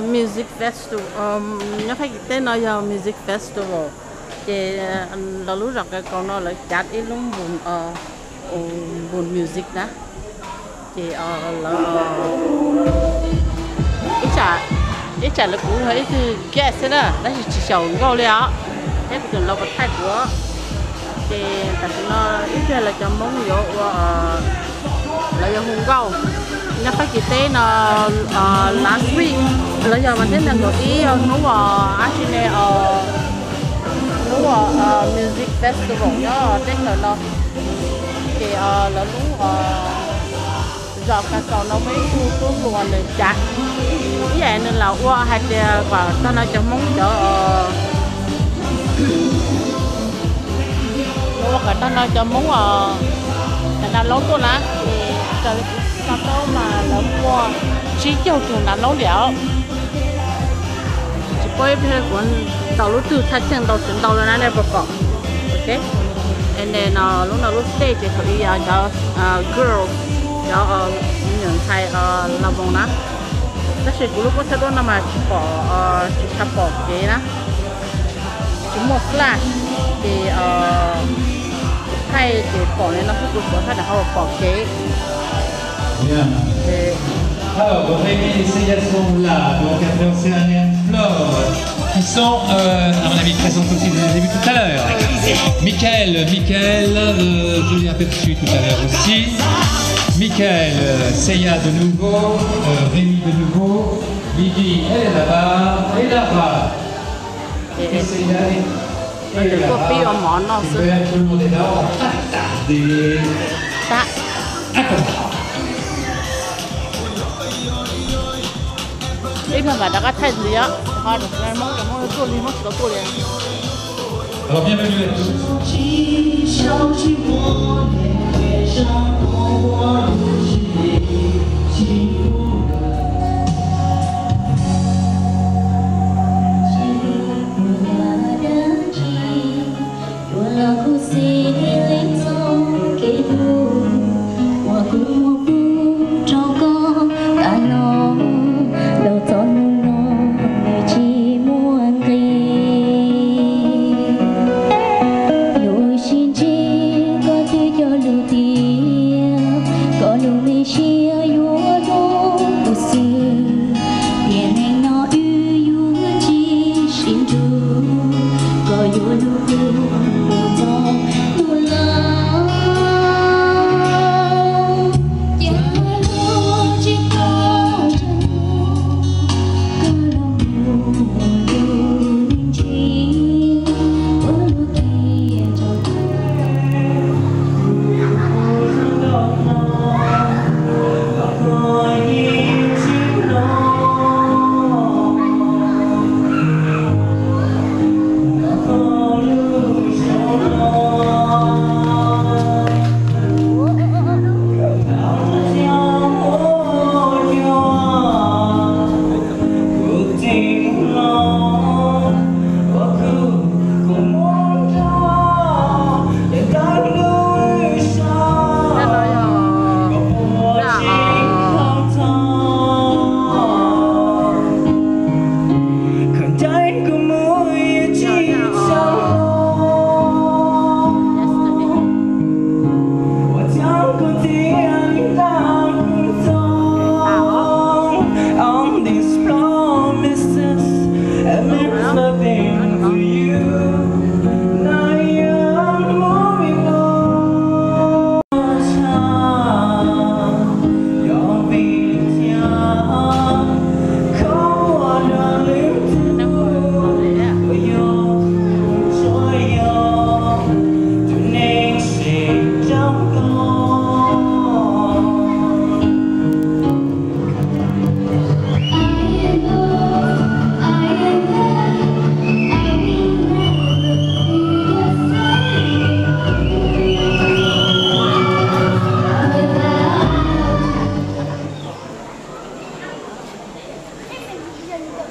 music festival nhớ phải tên nó là music festival thì là lúc rồi cái con nó là chặt ít lúc buồn music đó thì là ít chả là cũng thấy thì guess thế đó đấy chỉ chầu ngô liền thế thì nó có thay của thì tại nó ít là cho món nhiều là do hùng gạo nó phải chỉ tên last week là giờ mà thế là có ý nó vào actually nó vào music festival nhá tên là nó thì là lúc giờ cả sau nó mới thu luôn để chặt vậy nên là qua hai và ta nói cho món cho qua ta nói cho món là lâu tôi lá thì giờ sao đâu mà là mua chỉ cho chúng là lâu liệu chỉ có cái cuốn đầu lúc từ thay chân đầu là này bọc ok and then lúc nào lúc stay thì phải cho girls cho những thầy làm vòng đó tất nhiên lúc có thể đó là mà chỉ bỏ cái đó chỉ một flash thì thay thì bỏ lên nó không được bỏ thay là bỏ cái alors votre initiation là donc après Océanienne Flore qui sont à mon avis présentes aussi vous les avez vus tout à l'heure. Michael, je l'ai aperçu tout à l'heure aussi. Michael, Seiya de nouveau, Rémi de nouveau, Lydie elle est là-bas, et Lara. Et Seiya et Lara. Tout le monde est là, on va tarder. Ý mà đã có thay gì á, họ được cái món tôi đi mất đó tôi liền. Alors bienvenue à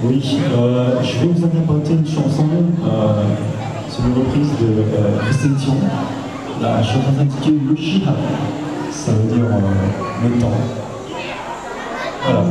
Oui, je vais vous interpréter une chanson, c'est une reprise de Christine Thion. La chanson s'intitule Yoshiha, ça veut dire le temps. Voilà.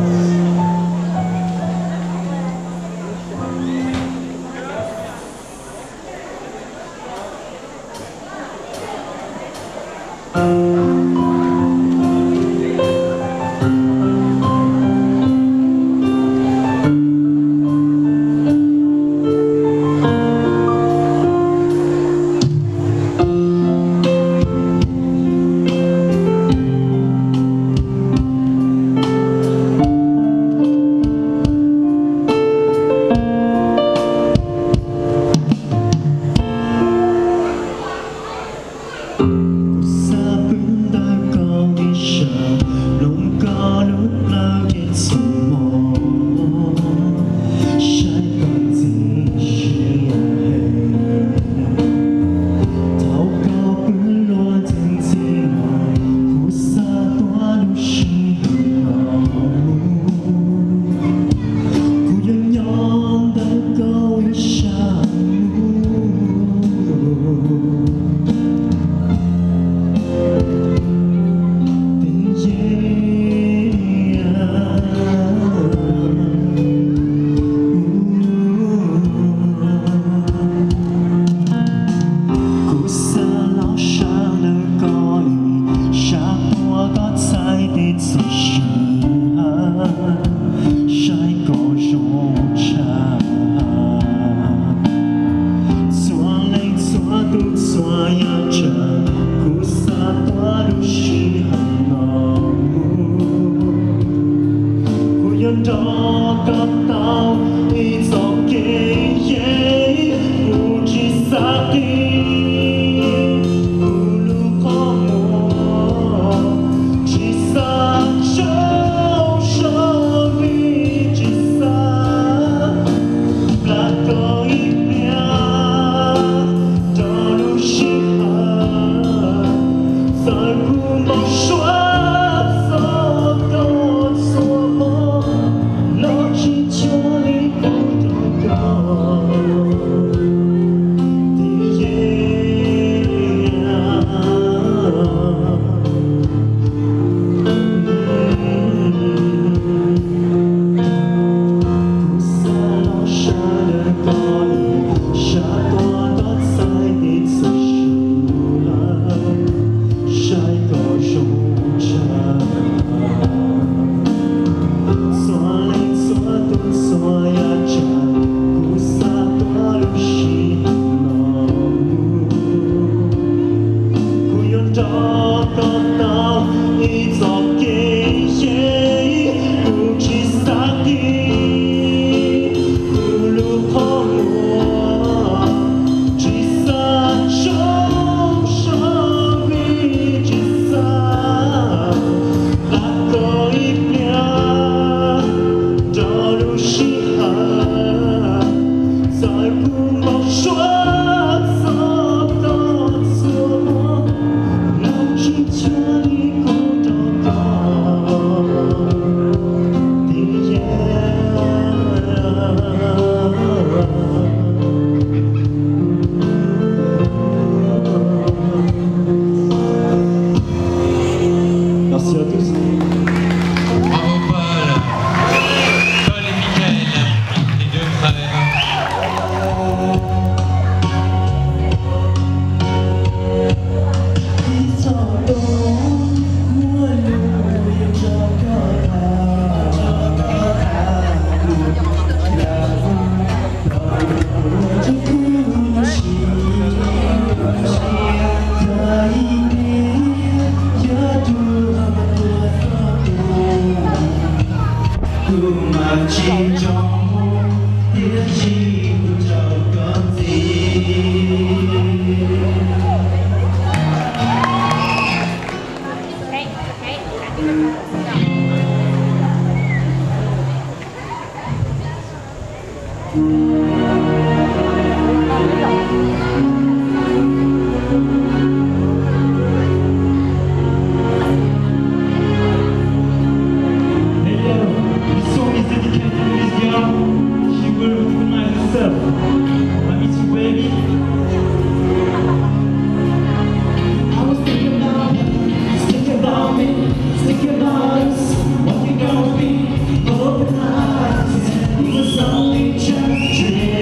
Only just dream.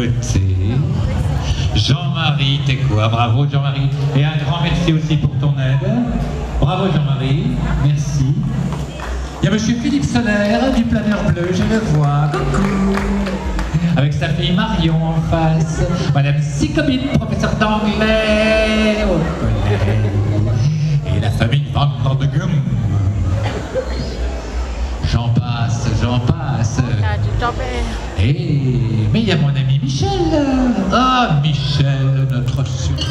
côté. Jean-Marie, t'es quoi? Bravo Jean-Marie. Et un grand merci aussi pour ton aide. Bravo Jean-Marie, merci. Il y a monsieur Philippe Solaire du Planeur Bleu, je le vois. Coucou. Avec sa fille Marion en face. Madame Sicobine, professeur d'anglais au collège. Et la famille Van Landegum. J'en passe, j'en passe. Et mais il y a mon ami Michel. Ah, Michel, notre super.